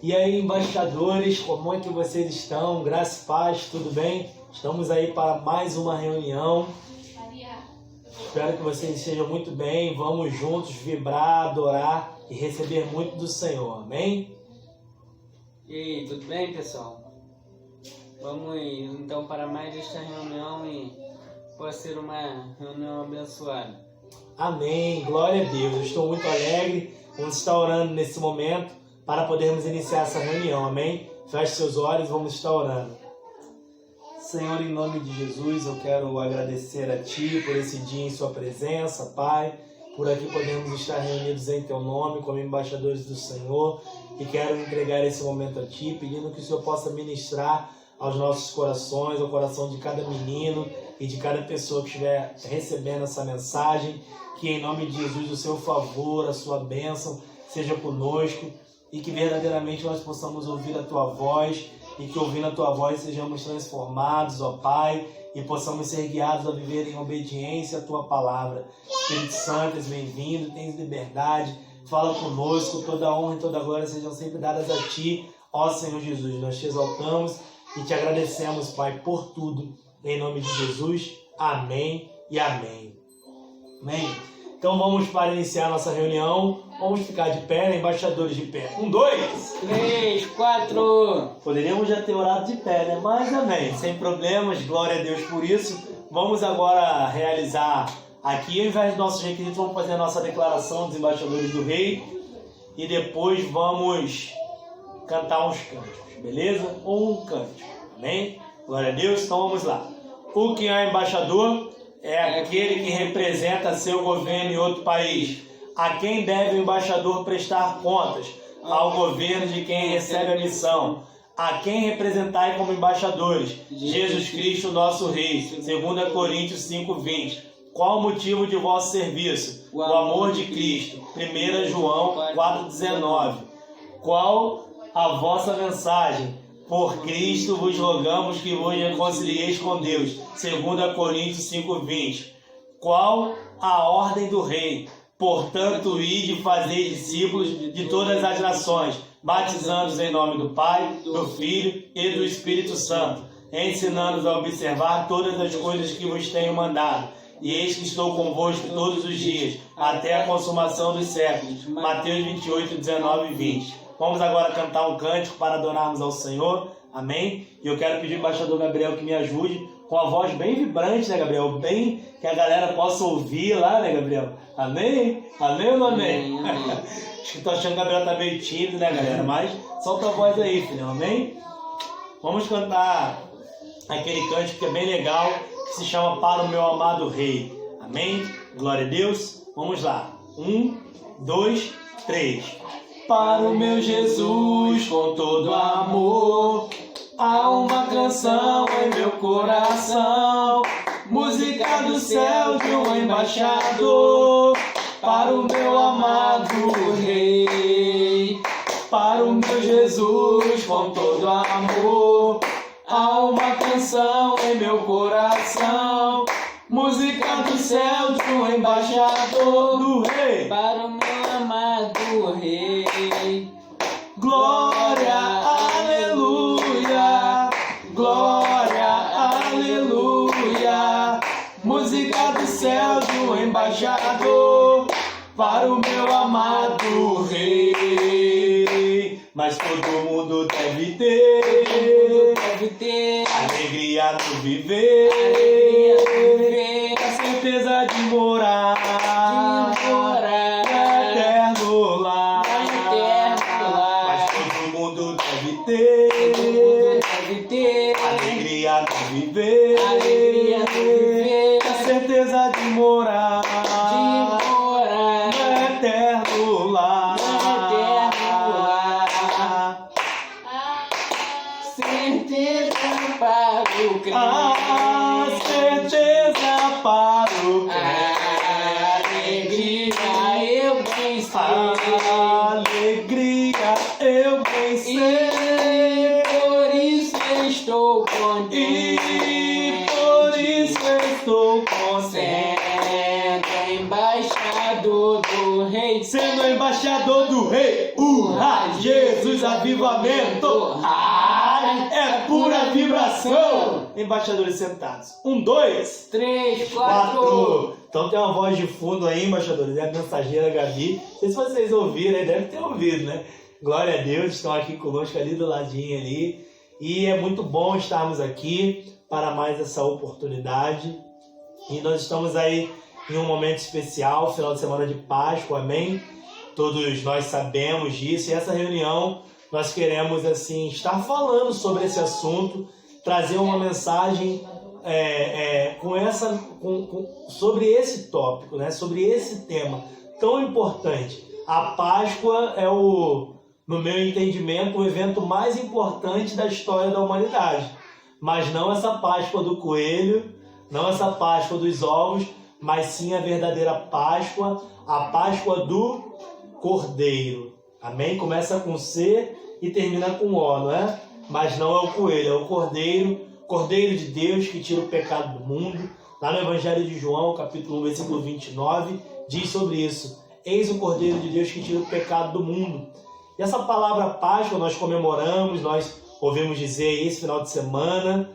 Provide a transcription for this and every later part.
E aí, embaixadores, como é que vocês estão? Graça e paz, tudo bem? Estamos aí para mais uma reunião. Espero que vocês estejam muito bem. Vamos juntos vibrar, adorar e receber muito do Senhor. Amém? E aí, tudo bem, pessoal? Vamos então para mais esta reunião e pode ser uma reunião abençoada. Amém. Glória a Deus. Eu estou muito alegre. Vamos estar orando nesse momento para podermos iniciar essa reunião. Amém? Feche seus olhos, vamos estar orando. Senhor, em nome de Jesus, eu quero agradecer a Ti por esse dia em Sua presença, Pai. Por aqui podemos estar reunidos em Teu nome como embaixadores do Senhor. E quero entregar esse momento a Ti, pedindo que o Senhor possa ministrar aos nossos corações, ao coração de cada menino e de cada pessoa que estiver recebendo essa mensagem. Que em nome de Jesus o Seu favor, a Sua bênção seja conosco e que verdadeiramente nós possamos ouvir a Tua voz e que ouvindo a Tua voz sejamos transformados, ó Pai, e possamos ser guiados a viver em obediência à Tua palavra. Espírito Santo, és bem-vindo, tens liberdade, fala conosco, toda honra e toda glória sejam sempre dadas a Ti, ó Senhor Jesus. Nós Te exaltamos e Te agradecemos, Pai, por tudo. Em nome de Jesus, amém e amém. Amém? Então vamos para iniciar nossa reunião. Vamos ficar de pé, né? Embaixadores de pé. 1, 2, 3, 4. Poderíamos já ter orado de pé, né? Mas amém, sem problemas, glória a Deus por isso. Vamos agora realizar aqui, ao invés dos nossos requisitos, vamos fazer a nossa declaração dos embaixadores do rei. E depois vamos cantar uns cânticos, beleza? Ou um cântico, amém? Glória a Deus, então vamos lá. O que é embaixador é aquele que representa seu governo em outro país. A quem deve o embaixador prestar contas? Ao governo de quem recebe a missão. A quem representai como embaixadores? Jesus Cristo, nosso Rei. 2 Coríntios 5:20. Qual o motivo de vosso serviço? O amor de Cristo. 1 João 4:19. Qual a vossa mensagem? Por Cristo vos rogamos que vos reconcilieis com Deus. 2 Coríntios 5:20. Qual a ordem do rei? Portanto, ide e fazei discípulos de todas as nações, batizando-os em nome do Pai, do Filho e do Espírito Santo, ensinando-os a observar todas as coisas que vos tenho mandado. E eis que estou convosco todos os dias, até a consumação dos séculos. Mateus 28, 19 e 20. Vamos agora cantar um cântico para adorarmos ao Senhor. Amém? E eu quero pedir ao embaixador Gabriel que me ajude com a voz bem vibrante, né, Gabriel? Bem que a galera possa ouvir lá, né, Gabriel? Amém? Amém ou não amém? Amém. Acho que tô achando que o Gabriel tá meio tímido, né, galera? Mas solta a voz aí, filhão. Amém? Vamos cantar aquele cântico que é bem legal, que se chama Para o Meu Amado Rei. Amém? Glória a Deus. Vamos lá. 1, 2, 3. Para o meu Jesus, com todo amor, há uma canção em meu coração, música do céu de um embaixador. Para o meu amado Rei, para o meu Jesus, com todo amor, há uma canção em meu coração, música do céu de um embaixador do Rei. Para o meu amado Rei. Glória, aleluia, glória, aleluia, música do céu de um embaixador, para o meu amado Rei. Mas todo mundo deve ter alegria no viver, a certeza de morar no eterno lar. Mas todo mundo deve ter alegria no viver, a certeza de morar no eterno lar. Certeza para o crente. A certeza para o Alegria eu bem sei. Alegria eu bem sei. Por isso estou E contente. por isso estou contente. Sendo embaixador do do rei. Sendo embaixador do rei. Jesus avivamento. Ai, é pura vibração. Embaixadores sentados. 1, 2, 3, 4. Então tem uma voz de fundo aí, embaixadores. É a mensageira Gabi. Não sei se vocês ouviram, deve ter ouvido, né? Glória a Deus, estão aqui conosco ali do ladinho ali. E é muito bom estarmos aqui para mais essa oportunidade. E nós estamos aí em um momento especial, final de semana de Páscoa, amém? Todos nós sabemos disso. E essa reunião nós queremos assim estar falando sobre esse assunto, trazer uma mensagem sobre esse tópico, né? Sobre esse tema tão importante. A Páscoa é no meu entendimento, o evento mais importante da história da humanidade. Mas não essa Páscoa do coelho, não essa Páscoa dos ovos, mas sim a verdadeira Páscoa, a Páscoa do Cordeiro. Amém? Começa com C e termina com O, não é? Mas não é o coelho, é o Cordeiro, Cordeiro de Deus que tira o pecado do mundo. Lá no Evangelho de João, capítulo 1, versículo 29, diz sobre isso. Eis o Cordeiro de Deus que tira o pecado do mundo. E essa palavra Páscoa nós comemoramos, nós ouvimos dizer esse final de semana,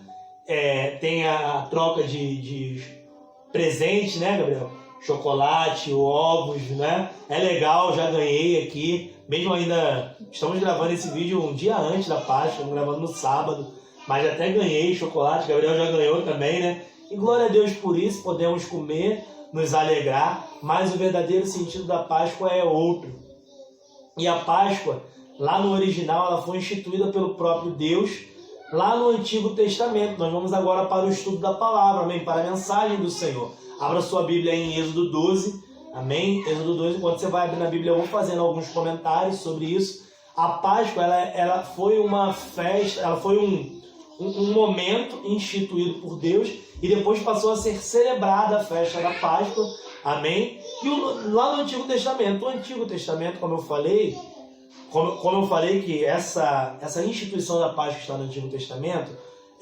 tem a troca de presentes, né, Gabriel? Chocolate, ovos, né? É legal, já ganhei aqui, mesmo ainda, estamos gravando esse vídeo um dia antes da Páscoa, estamos gravando no sábado, mas até ganhei chocolate, Gabriel já ganhou também, né? E glória a Deus por isso, podemos comer, nos alegrar, mas o verdadeiro sentido da Páscoa é outro. E a Páscoa, lá no original, ela foi instituída pelo próprio Deus, lá no Antigo Testamento. Nós vamos agora para o estudo da palavra, amém? Para a mensagem do Senhor. Abra sua Bíblia em Êxodo 12, amém? Êxodo 12, quando você vai abrir na Bíblia, eu vou fazendo alguns comentários sobre isso. A Páscoa, ela foi uma festa, ela foi um momento instituído por Deus e depois passou a ser celebrada a festa da Páscoa, amém? E lá no Antigo Testamento, como eu falei, que essa instituição da Páscoa está no Antigo Testamento,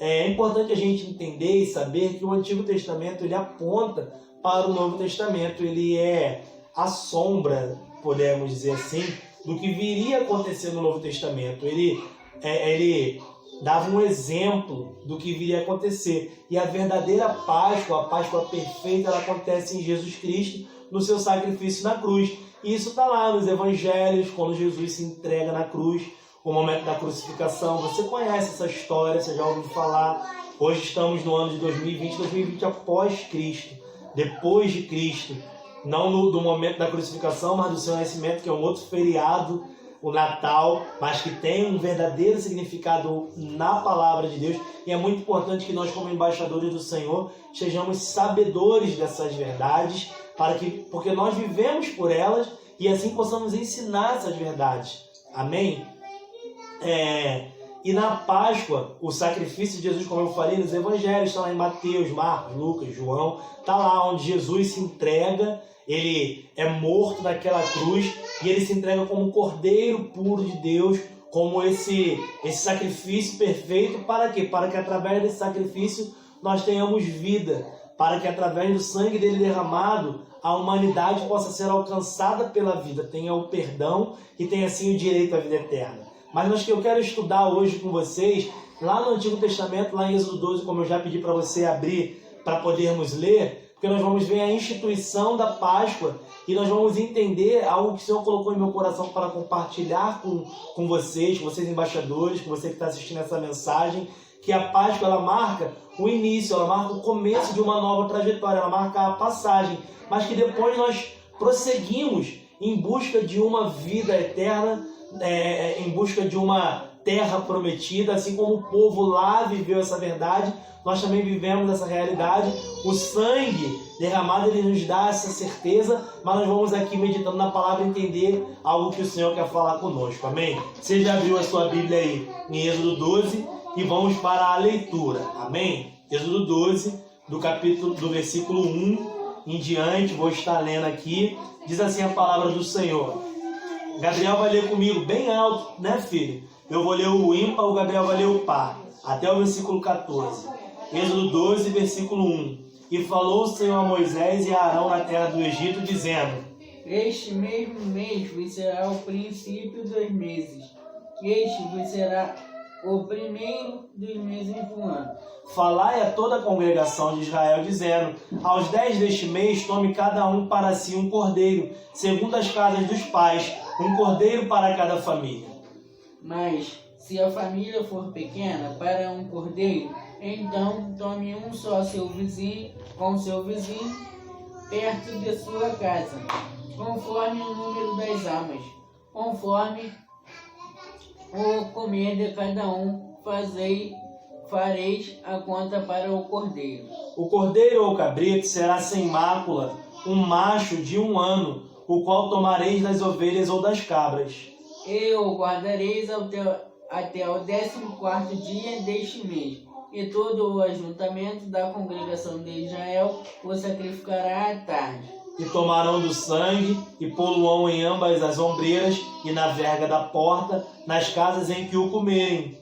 é importante a gente entender e saber que o Antigo Testamento ele aponta para o Novo Testamento, ele é a sombra, podemos dizer assim, do que viria a acontecer no Novo Testamento. Ele dava um exemplo do que viria a acontecer. E a verdadeira Páscoa, a Páscoa perfeita, ela acontece em Jesus Cristo, no seu sacrifício na cruz. E isso está lá nos Evangelhos, quando Jesus se entrega na cruz, o momento da crucificação. Você conhece essa história, você já ouviu falar. Hoje estamos no ano de 2020 após Cristo, depois de Cristo. Não do momento da crucificação, mas do seu nascimento, que é um outro feriado, o Natal, mas que tem um verdadeiro significado na palavra de Deus. E é muito importante que nós, como embaixadores do Senhor, sejamos sabedores dessas verdades, porque nós vivemos por elas e assim possamos ensinar essas verdades. Amém? E na Páscoa, o sacrifício de Jesus, como eu falei, nos Evangelhos, está lá em Mateus, Marcos, Lucas, João, está lá onde Jesus se entrega, ele é morto naquela cruz e ele se entrega como um cordeiro puro de Deus, como esse sacrifício perfeito. Para quê? Para que através desse sacrifício nós tenhamos vida, para que através do sangue dele derramado a humanidade possa ser alcançada pela vida, tenha o perdão e tenha assim o direito à vida eterna. Mas eu quero estudar hoje com vocês, lá no Antigo Testamento, lá em Êxodo 12, como eu já pedi para você abrir, para podermos ler, porque nós vamos ver a instituição da Páscoa e nós vamos entender algo que o Senhor colocou em meu coração para compartilhar com vocês embaixadores, com você que está assistindo essa mensagem, que a Páscoa ela marca o início, ela marca o começo de uma nova trajetória, ela marca a passagem, mas que depois nós prosseguimos em busca de uma vida eterna, em busca de uma terra prometida, assim como o povo lá viveu essa verdade, nós também vivemos essa realidade. O sangue derramado, ele nos dá essa certeza, mas nós vamos aqui meditando na palavra entender algo que o Senhor quer falar conosco, amém? Você já abriu a sua Bíblia aí em Êxodo 12 e vamos para a leitura, amém? Êxodo 12, do versículo 1 em diante, vou estar lendo aqui, diz assim a palavra do Senhor. Gabriel vai ler comigo bem alto, né, filho? Eu vou ler o ímpar, o Gabriel vai ler o par, até o versículo 14. Êxodo 12, versículo 1. E falou o Senhor a Moisés e a Arão na terra do Egito, dizendo: Este mesmo mês vos será o princípio dos meses. Este vos será o primeiro dos meses do ano. Falai a toda a congregação de Israel, dizendo: aos 10 deste mês, tome cada um para si um cordeiro, segundo as casas dos pais, um cordeiro para cada família. Mas, se a família for pequena, para um cordeiro, então tome um só com seu vizinho, perto de sua casa, conforme o número das almas, conforme o comer de cada um, fareis a conta para o cordeiro. O cordeiro ou cabrito será sem mácula, um macho de 1 ano, o qual tomareis das ovelhas ou das cabras. E o guardareis até o 14º dia deste mês, e todo o ajuntamento da congregação de Israel o sacrificará à tarde. E tomarão do sangue, e pô-lo-ão em ambas as ombreiras, e na verga da porta, nas casas em que o comerem.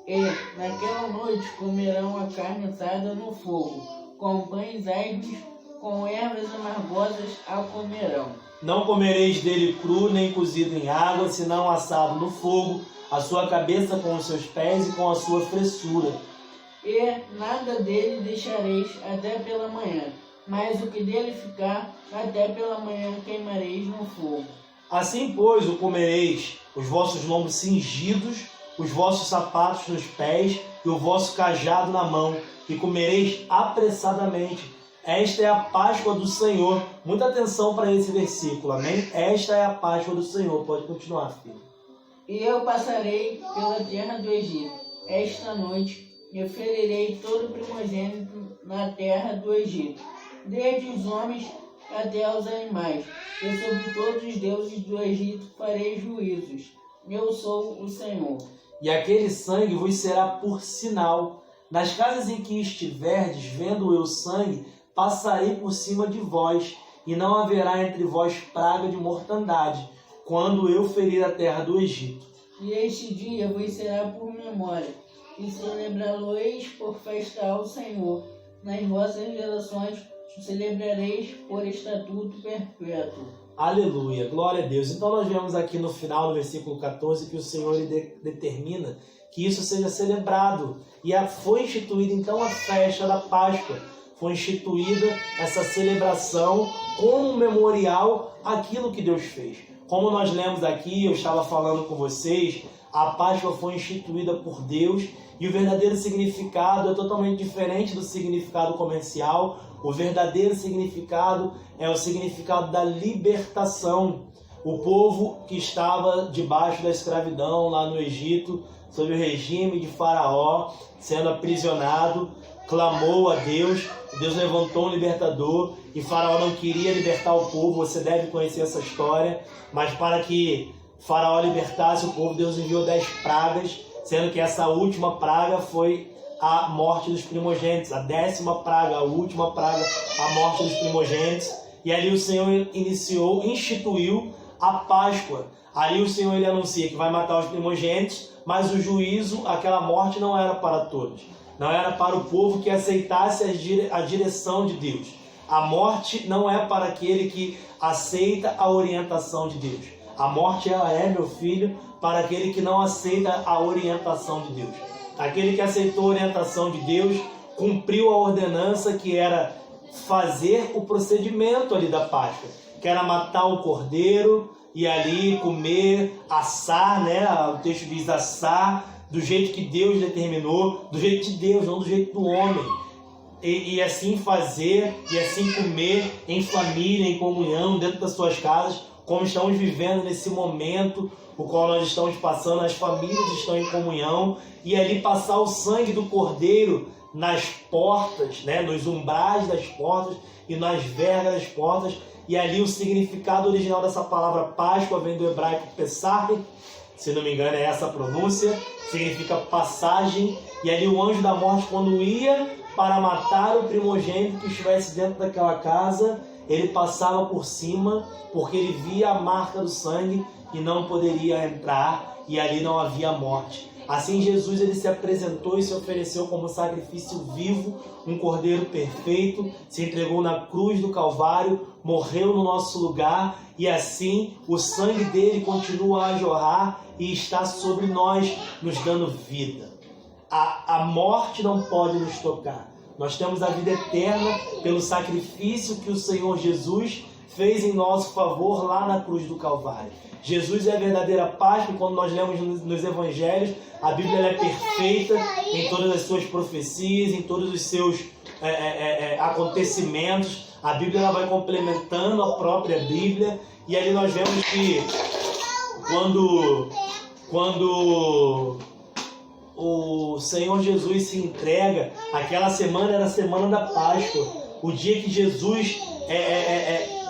E naquela noite comerão a carne assada no fogo, com pães asmos, com ervas amargosas a comerão. Não comereis dele cru, nem cozido em água, senão assado no fogo, a sua cabeça com os seus pés e com a sua fressura. E nada dele deixareis até pela manhã, mas o que dele ficar, até pela manhã queimareis no fogo. Assim, pois, o comereis, os vossos lombos cingidos, os vossos sapatos nos pés e o vosso cajado na mão, e comereis apressadamente. Esta é a Páscoa do Senhor. Muita atenção para esse versículo, amém? Esta é a Páscoa do Senhor. Pode continuar, filho. E eu passarei pela terra do Egito esta noite, e ferirei todo primogênito na terra do Egito, desde os homens até os animais, e sobre todos os deuses do Egito farei juízos. Eu sou o Senhor. E aquele sangue vos será por sinal. Nas casas em que estiverdes, vendo eu sangue, passarei por cima de vós, e não haverá entre vós praga de mortandade, quando eu ferir a terra do Egito. E este dia vos será por memória, e celebrá-lo-eis por festa ao Senhor. Nas vossas gerações celebrareis por estatuto perpétuo. Aleluia, glória a Deus. Então nós vemos aqui no final, no versículo 14, que o Senhor determina que isso seja celebrado. E foi instituída então a festa da Páscoa. Foi instituída essa celebração como um memorial àquilo que Deus fez. Como nós lemos aqui, eu estava falando com vocês, a Páscoa foi instituída por Deus e o verdadeiro significado é totalmente diferente do significado comercial. O verdadeiro significado é o significado da libertação. O povo que estava debaixo da escravidão lá no Egito, sob o regime de Faraó, sendo aprisionado, clamou a Deus. Deus levantou um libertador e Faraó não queria libertar o povo. Você deve conhecer essa história. Mas para que Faraó libertasse o povo, Deus enviou 10 pragas, sendo que essa última praga foi a morte dos primogênitos. A 10ª praga, a última praga, a morte dos primogênitos. E ali o Senhor instituiu a Páscoa. Ali o Senhor ele anuncia que vai matar os primogênitos, mas o juízo, aquela morte não era para todos. Não era para o povo que aceitasse a direção de Deus. A morte não é para aquele que aceita a orientação de Deus. A morte ela é, meu filho, para aquele que não aceita a orientação de Deus. Aquele que aceitou a orientação de Deus cumpriu a ordenança que era fazer o procedimento ali da Páscoa, que era matar o cordeiro e ali comer, assar, né? O texto diz assar, do jeito que Deus determinou, do jeito de Deus, não do jeito do homem. E assim fazer, e assim comer em família, em comunhão, dentro das suas casas, como estamos vivendo nesse momento, o qual nós estamos passando, as famílias estão em comunhão, e ali passar o sangue do cordeiro nas portas, né, nos umbrais das portas e nas vergas das portas. E ali o significado original dessa palavra Páscoa vem do hebraico Pessah, se não me engano é essa a pronúncia, significa passagem. E ali o anjo da morte, quando ia para matar o primogênito que estivesse dentro daquela casa, ele passava por cima porque ele via a marca do sangue e não poderia entrar, e ali não havia morte. Assim Jesus ele se apresentou e se ofereceu como sacrifício vivo, um cordeiro perfeito, se entregou na cruz do Calvário, morreu no nosso lugar, e assim o sangue dele continua a jorrar e está sobre nós, nos dando vida. A morte não pode nos tocar. Nós temos a vida eterna pelo sacrifício que o Senhor Jesus fez em nosso favor lá na cruz do Calvário. Jesus é a verdadeira Páscoa, e quando nós lemos nos Evangelhos, a Bíblia ela é perfeita em todas as suas profecias, em todos os seus acontecimentos. A Bíblia ela vai complementando a própria Bíblia, e ali nós vemos que quando o Senhor Jesus se entrega, aquela semana era a semana da Páscoa, o dia que Jesus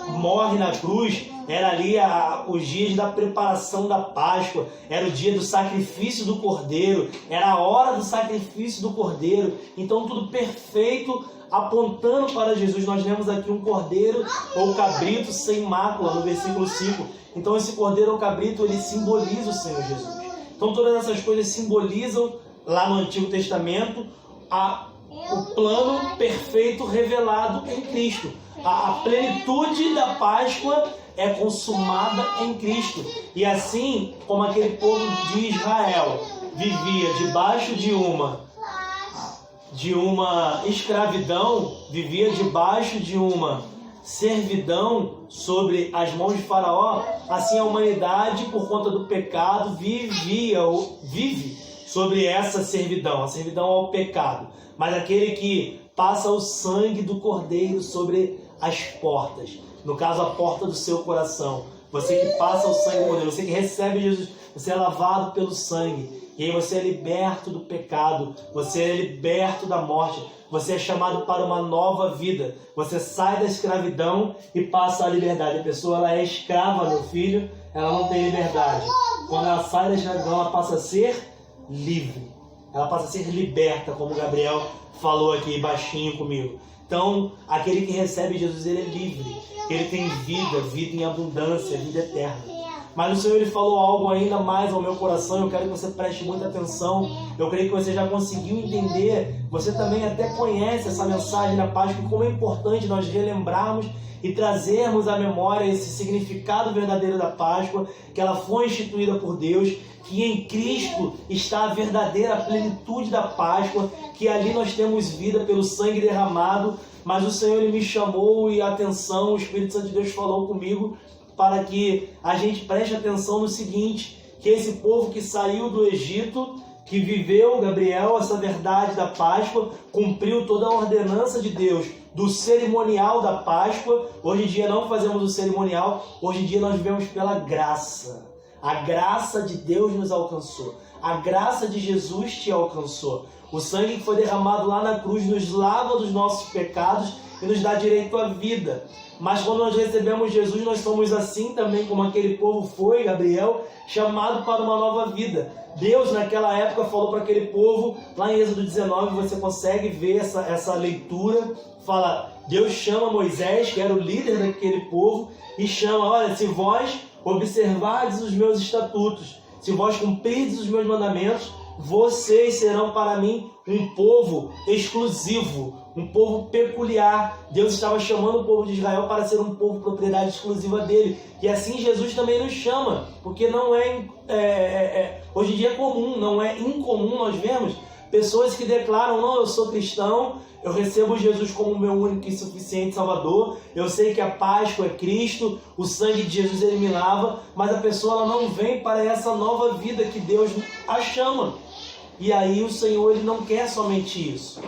morre na cruz, era ali os dias da preparação da Páscoa, era o dia do sacrifício do Cordeiro, era a hora do sacrifício do Cordeiro, então tudo perfeito, apontando para Jesus. Nós vemos aqui um cordeiro ou cabrito sem mácula, no versículo 5, então esse cordeiro ou cabrito, ele simboliza o Senhor Jesus. Então todas essas coisas simbolizam, lá no Antigo Testamento, o plano perfeito revelado em Cristo. A plenitude da Páscoa é consumada em Cristo. E assim como aquele povo de Israel vivia debaixo de uma escravidão, vivia debaixo de uma servidão sobre as mãos de Faraó, assim a humanidade, por conta do pecado, vive sobre essa servidão, a servidão ao pecado. Mas aquele que passa o sangue do Cordeiro sobre as portas, no caso a porta do seu coração, você que passa o sangue do Cordeiro, você que recebe Jesus, você é lavado pelo sangue, e aí você é liberto do pecado, você é liberto da morte, você é chamado para uma nova vida, você sai da escravidão e passa à liberdade. A pessoa ela é escrava, meu filho, ela não tem liberdade. Quando ela sai da escravidão, ela passa a ser livre, ela passa a ser liberta, como o Gabriel falou aqui baixinho comigo. Então, aquele que recebe Jesus, ele é livre, ele tem vida em abundância, vida eterna. Mas o Senhor ele falou algo ainda mais ao meu coração, eu quero que você preste muita atenção. Eu creio que você já conseguiu entender, você também até conhece essa mensagem da Páscoa, como é importante nós relembrarmos e trazermos à memória esse significado verdadeiro da Páscoa, que ela foi instituída por Deus, que em Cristo está a verdadeira plenitude da Páscoa, que ali nós temos vida pelo sangue derramado. Mas o Senhor ele me chamou e atenção, o Espírito Santo de Deus falou comigo para que a gente preste atenção no seguinte, que esse povo que saiu do Egito, que viveu, Gabriel, essa verdade da Páscoa, cumpriu toda a ordenança de Deus do cerimonial da Páscoa. Hoje em dia não fazemos o cerimonial, hoje em dia nós vivemos pela graça. A graça de Deus nos alcançou. A graça de Jesus te alcançou. O sangue que foi derramado lá na cruz nos lava dos nossos pecados e nos dá direito à vida. Mas quando nós recebemos Jesus, nós somos assim também como aquele povo foi, Gabriel, chamado para uma nova vida. Deus naquela época falou para aquele povo, lá em Êxodo 19, você consegue ver essa leitura, fala, Deus chama Moisés, que era o líder daquele povo, e chama, olha, se vós observardes os meus estatutos, se vós cumprirdes os meus mandamentos, vocês serão para mim um povo exclusivo, um povo peculiar. Deus estava chamando o povo de Israel para ser um povo propriedade exclusiva dele. E assim Jesus também nos chama, porque não hoje em dia é comum, não é incomum nós vemos pessoas que declaram, não, eu sou cristão, eu recebo Jesus como meu único e suficiente Salvador, eu sei que a Páscoa é Cristo, o sangue de Jesus ele me lava, mas a pessoa ela não vem para essa nova vida que Deus a chama. E aí o Senhor ele não quer somente isso.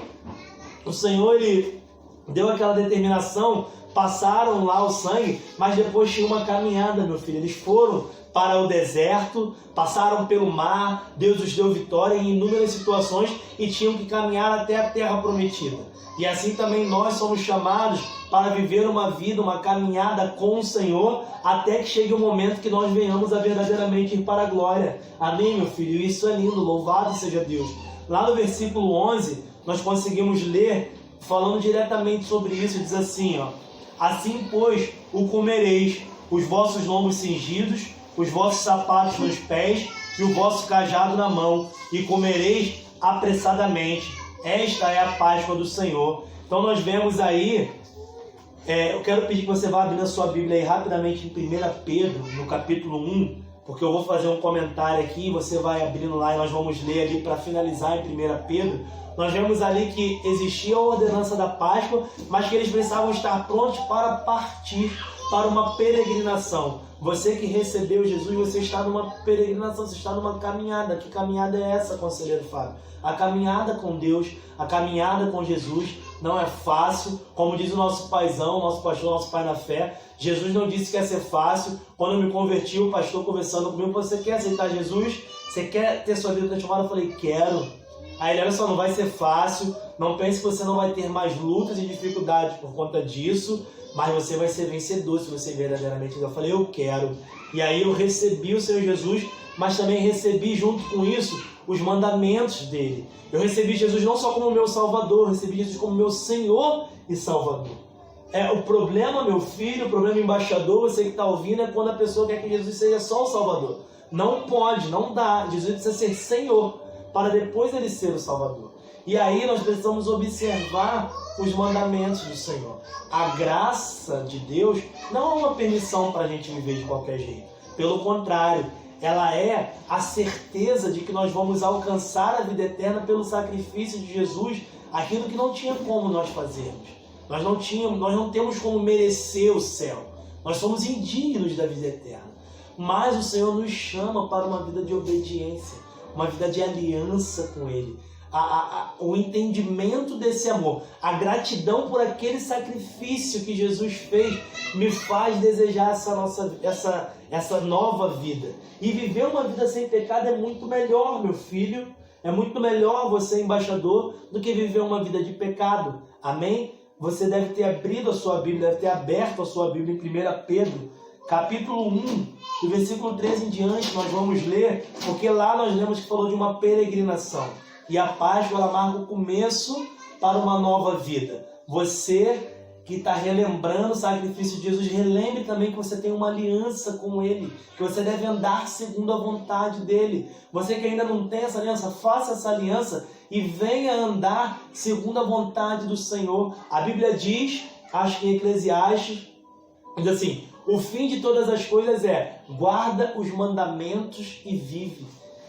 O Senhor ele deu aquela determinação, passaram lá o sangue, mas depois tinha uma caminhada, meu filho. Eles foram para o deserto, passaram pelo mar, Deus os deu vitória em inúmeras situações e tinham que caminhar até a terra prometida. E assim também nós somos chamados para viver uma vida, uma caminhada com o Senhor, até que chegue o momento que nós venhamos a verdadeiramente ir para a glória. Amém, meu filho? Isso é lindo, louvado seja Deus. Lá no versículo 11, nós conseguimos ler, falando diretamente sobre isso, diz assim, ó, Assim, pois, o comereis, os vossos lombos cingidos, os vossos sapatos nos pés e o vosso cajado na mão, e comereis apressadamente. Esta é a Páscoa do Senhor. Então nós vemos aí, eu quero pedir que você vá abrindo a sua Bíblia aí rapidamente em 1 Pedro, no capítulo 1, porque eu vou fazer um comentário aqui, você vai abrindo lá e nós vamos ler ali para finalizar em 1 Pedro. Nós vemos ali que existia a ordenança da Páscoa, mas que eles precisavam estar prontos para partir para uma peregrinação. Você que recebeu Jesus, você está numa peregrinação, você está numa caminhada. Que caminhada é essa, conselheiro Fábio? A caminhada com Deus, a caminhada com Jesus não é fácil. Como diz o nosso paizão, nosso pastor, nosso pai na fé, Jesus não disse que ia ser fácil. Quando eu me converti, o pastor conversando comigo, você quer aceitar Jesus? Você quer ter sua vida transformada? Eu falei, quero. Aí ele, olha só, não vai ser fácil, não pense que você não vai ter mais lutas e dificuldades por conta disso, mas você vai ser vencedor se você verdadeiramente... Eu falei, eu quero. E aí eu recebi o Senhor Jesus, mas também recebi junto com isso os mandamentos dele. Eu recebi Jesus não só como meu Salvador, eu recebi Jesus como meu Senhor e Salvador. O problema, meu filho, o problema embaixador, você que está ouvindo, é quando a pessoa quer que Jesus seja só o Salvador. Não pode, não dá. Jesus precisa ser Senhor, para depois ele ser o Salvador. E aí nós precisamos observar os mandamentos do Senhor. A graça de Deus não é uma permissão para a gente viver de qualquer jeito. Pelo contrário, ela é a certeza de que nós vamos alcançar a vida eterna pelo sacrifício de Jesus, aquilo que não tinha como nós fazermos. Nós não temos como merecer o céu. Nós somos indignos da vida eterna. Mas o Senhor nos chama para uma vida de obediência, uma vida de aliança com Ele. O entendimento desse amor, a gratidão por aquele sacrifício que Jesus fez, me faz desejar essa nova vida. E viver uma vida sem pecado é muito melhor, meu filho. É muito melhor você, embaixador, do que viver uma vida de pecado. Amém? Você deve ter abrido a sua Bíblia, deve ter aberto a sua Bíblia em 1 Pedro, capítulo 1, do versículo 13 em diante, nós vamos ler, porque lá nós lemos que falou de uma peregrinação. E a Páscoa, ela marca o começo para uma nova vida. Você que está relembrando o sacrifício de Jesus, relembre também que você tem uma aliança com Ele, que você deve andar segundo a vontade dEle. Você que ainda não tem essa aliança, faça essa aliança e venha andar segundo a vontade do Senhor. A Bíblia diz, acho que em Eclesiastes, diz assim, o fim de todas as coisas é, guarda os mandamentos e vive.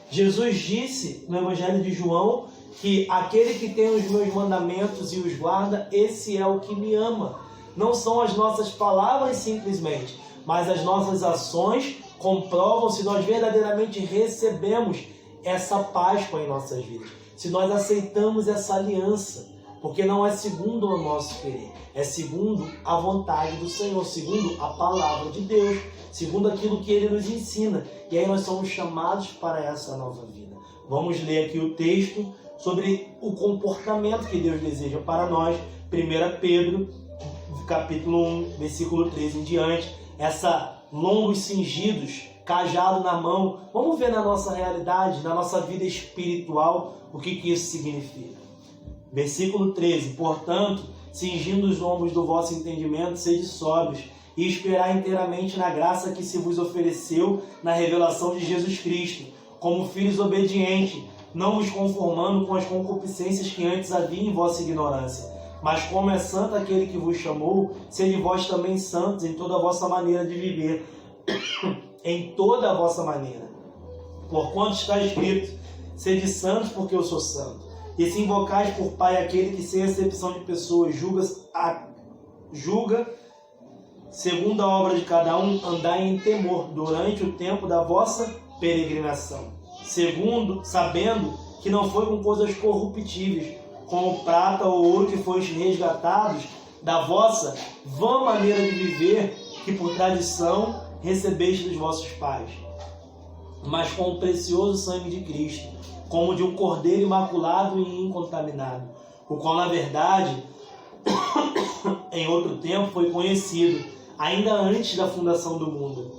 Jesus disse no Evangelho de João que aquele que tem os meus mandamentos e os guarda, esse é o que me ama. Não são as nossas palavras simplesmente, mas as nossas ações comprovam se nós verdadeiramente recebemos essa Páscoa em nossas vidas. Se nós aceitamos essa aliança, porque não é segundo o nosso querer, é segundo a vontade do Senhor, segundo a palavra de Deus, segundo aquilo que Ele nos ensina. E aí nós somos chamados para essa nova vida. Vamos ler aqui o texto sobre o comportamento que Deus deseja para nós. 1 Pedro, capítulo 1, versículo 13 em diante. Essa lombos cingidos, cajado na mão. Vamos ver na nossa realidade, na nossa vida espiritual, o que isso significa. Versículo 13. Portanto, cingindo os lombos do vosso entendimento, sede sóbrios, e esperar inteiramente na graça que se vos ofereceu na revelação de Jesus Cristo, como filhos obedientes, não vos conformando com as concupiscências que antes havia em vossa ignorância. Mas como é santo aquele que vos chamou, sede vós também santos em toda a vossa maneira de viver, em toda a vossa maneira. Porquanto está escrito, sede santos porque eu sou santo. E se invocais por Pai aquele que sem acepção de pessoas julga segundo a obra de cada um, andai em temor durante o tempo da vossa peregrinação. Sabendo que não foi com coisas corruptíveis, como prata ou ouro que fostes resgatados da vossa vã maneira de viver, que por tradição recebeste dos vossos pais, mas com o precioso sangue de Cristo, como de um cordeiro imaculado e incontaminado, o qual na verdade em outro tempo foi conhecido, ainda antes da fundação do mundo,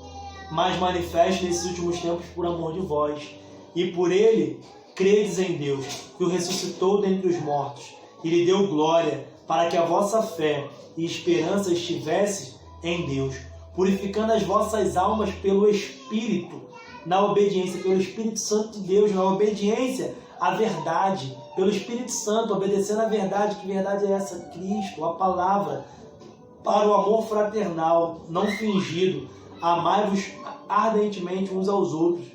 mas manifesto nesses últimos tempos por amor de vós, e por ele credes em Deus, que o ressuscitou dentre os mortos, e lhe deu glória, para que a vossa fé e esperança estivesse em Deus, purificando as vossas almas pelo Espírito, na obediência, pelo Espírito Santo de Deus, na obediência à verdade, pelo Espírito Santo, obedecendo à verdade. Que verdade é essa? Cristo, a palavra, para o amor fraternal, não fingido. Amai-vos ardentemente uns aos outros,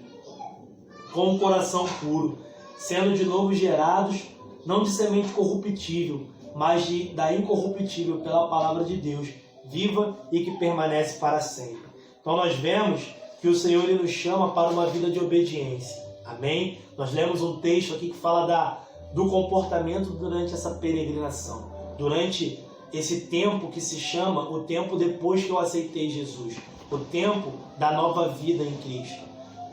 com o coração puro, sendo de novo gerados, não de semente corruptível, mas da incorruptível, pela palavra de Deus, viva e que permanece para sempre. Então nós vemos que o Senhor ele nos chama para uma vida de obediência. Amém? Nós lemos um texto aqui que fala do comportamento durante essa peregrinação, durante esse tempo que se chama o tempo depois que eu aceitei Jesus, o tempo da nova vida em Cristo.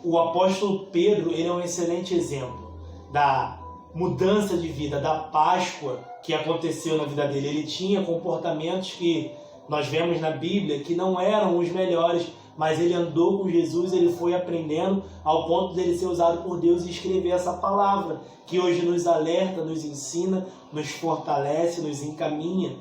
O apóstolo Pedro ele é um excelente exemplo da mudança de vida, da Páscoa que aconteceu na vida dele. Ele tinha comportamentos que nós vemos na Bíblia que não eram os melhores, mas ele andou com Jesus, ele foi aprendendo ao ponto dele ser usado por Deus e escrever essa palavra, que hoje nos alerta, nos ensina, nos fortalece, nos encaminha.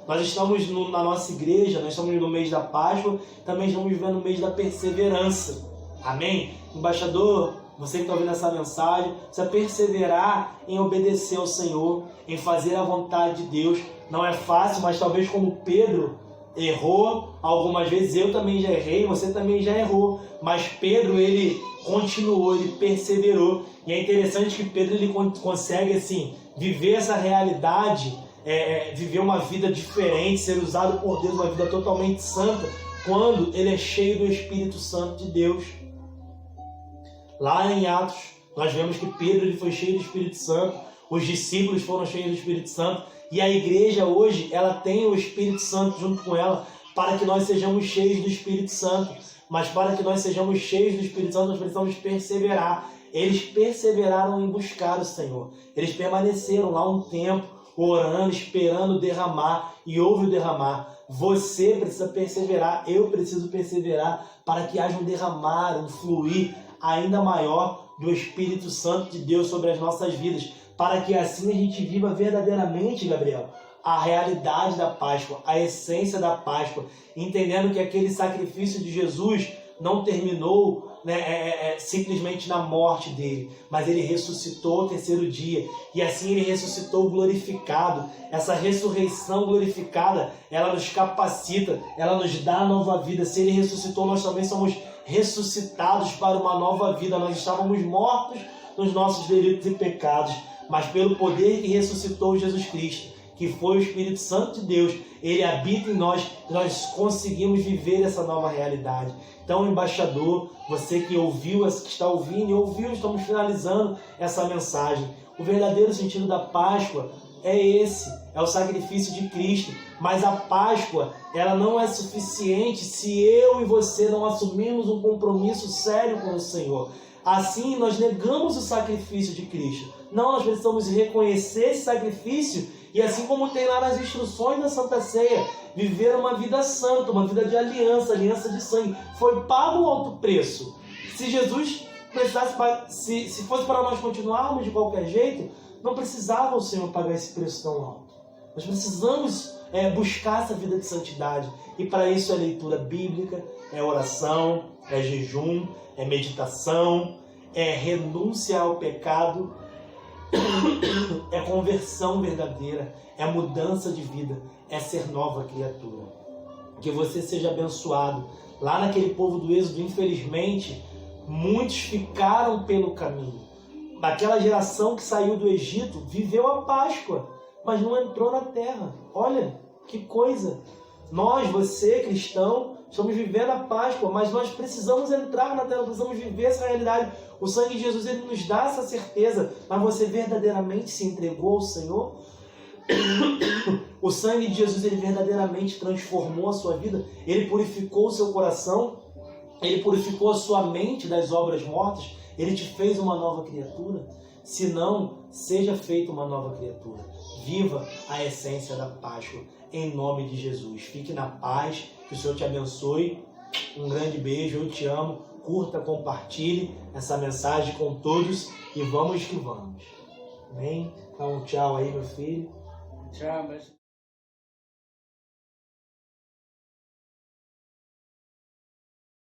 Nós estamos na nossa igreja, nós estamos no mês da Páscoa, também estamos vivendo o mês da perseverança. Amém? Embaixador, você que está ouvindo essa mensagem, precisa perseverar em obedecer ao Senhor, em fazer a vontade de Deus. Não é fácil, mas talvez como Pedro errou algumas vezes, eu também já errei, você também já errou, mas Pedro ele continuou, ele perseverou. E é interessante que Pedro ele consegue assim viver essa realidade, viver uma vida diferente, ser usado por Deus, uma vida totalmente santa, quando ele é cheio do Espírito Santo de Deus. Lá em Atos, nós vemos que Pedro ele foi cheio do Espírito Santo, os discípulos foram cheios do Espírito Santo, e a igreja hoje, ela tem o Espírito Santo junto com ela, para que nós sejamos cheios do Espírito Santo. Mas para que nós sejamos cheios do Espírito Santo, nós precisamos perseverar. Eles perseveraram em buscar o Senhor. Eles permaneceram lá um tempo, orando, esperando derramar, e houve o derramar. Você precisa perseverar, eu preciso perseverar, para que haja um derramar, um fluir ainda maior do Espírito Santo de Deus sobre as nossas vidas, para que assim a gente viva verdadeiramente, Gabriel, a realidade da Páscoa, a essência da Páscoa, entendendo que aquele sacrifício de Jesus não terminou simplesmente na morte dele, mas ele ressuscitou ao terceiro dia, e assim ele ressuscitou glorificado. Essa ressurreição glorificada, ela nos capacita, ela nos dá nova vida. Se ele ressuscitou, nós também somos ressuscitados para uma nova vida. Nós estávamos mortos nos nossos delitos e pecados, mas pelo poder que ressuscitou Jesus Cristo, que foi o Espírito Santo de Deus, ele habita em nós, nós conseguimos viver essa nova realidade. Então, embaixador, você que ouviu, que está ouvindo e ouviu, estamos finalizando essa mensagem. O verdadeiro sentido da Páscoa é esse, é o sacrifício de Cristo. Mas a Páscoa, ela não é suficiente se eu e você não assumirmos um compromisso sério com o Senhor. Assim, nós negamos o sacrifício de Cristo. Não, nós precisamos reconhecer esse sacrifício e, assim como tem lá nas instruções da Santa Ceia, viver uma vida santa, uma vida de aliança, aliança de sangue. Foi pago o alto preço. Se Jesus precisasse, se fosse para nós continuarmos de qualquer jeito, não precisava o Senhor pagar esse preço tão alto. Nós precisamos buscar essa vida de santidade. E para isso é leitura bíblica, é oração, é jejum, é meditação, é renúncia ao pecado, é conversão verdadeira, é mudança de vida, é ser nova criatura. Que você seja abençoado. Lá naquele povo do Êxodo, infelizmente, muitos ficaram pelo caminho. Daquela geração que saiu do Egito, viveu a Páscoa, mas não entrou na terra. Olha, que coisa! Nós, você, cristão, estamos vivendo a Páscoa, mas nós precisamos entrar na terra, precisamos viver essa realidade. O sangue de Jesus, ele nos dá essa certeza, mas você verdadeiramente se entregou ao Senhor? O sangue de Jesus, ele verdadeiramente transformou a sua vida? Ele purificou o seu coração? Ele purificou a sua mente das obras mortas? Ele te fez uma nova criatura? Se não, seja feita uma nova criatura. Viva a essência da Páscoa, em nome de Jesus. Fique na paz, que o Senhor te abençoe. Um grande beijo, eu te amo. Curta, compartilhe essa mensagem com todos e vamos que vamos. Amém? Então, tchau aí, meu filho. Tchau, mas...